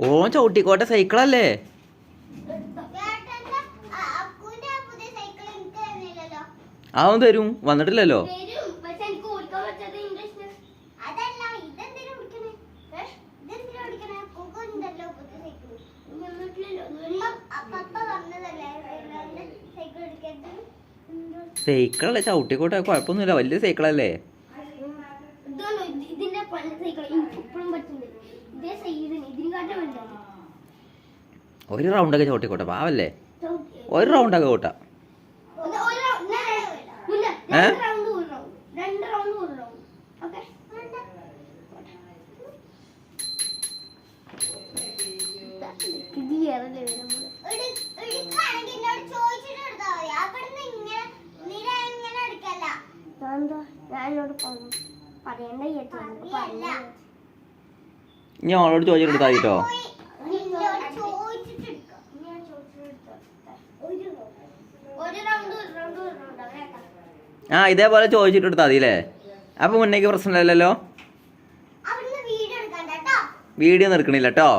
ഓൻ ചവിട്ടിക്കോട്ടെ സൈക്കിളല്ലേ? അവൻ തരും, വന്നിട്ടില്ലല്ലോ. സൈക്കിളല്ലേ, ചവിട്ടിക്കോട്ടെ, കുഴപ്പമൊന്നുമില്ല, വലിയ സൈക്കിളല്ലേ? ഒരു റൗണ്ടൊക്കെ ചവിട്ടിക്കോട്ടെ, പാവല്ലേ, ഒരു റൗണ്ടൊക്കെ കൂട്ടാ. ഇനി അവളോട് ചോദിച്ചെടുത്താ കേട്ടോ. ആ ഇതേപോലെ ചോദിച്ചിട്ട് എടുത്താൽ മതിയില്ലേ? അപ്പൊ മുന്നേക്ക് പ്രശ്നമില്ലല്ലോ. വീഡിയോ എടുക്കണില്ല കേട്ടോ.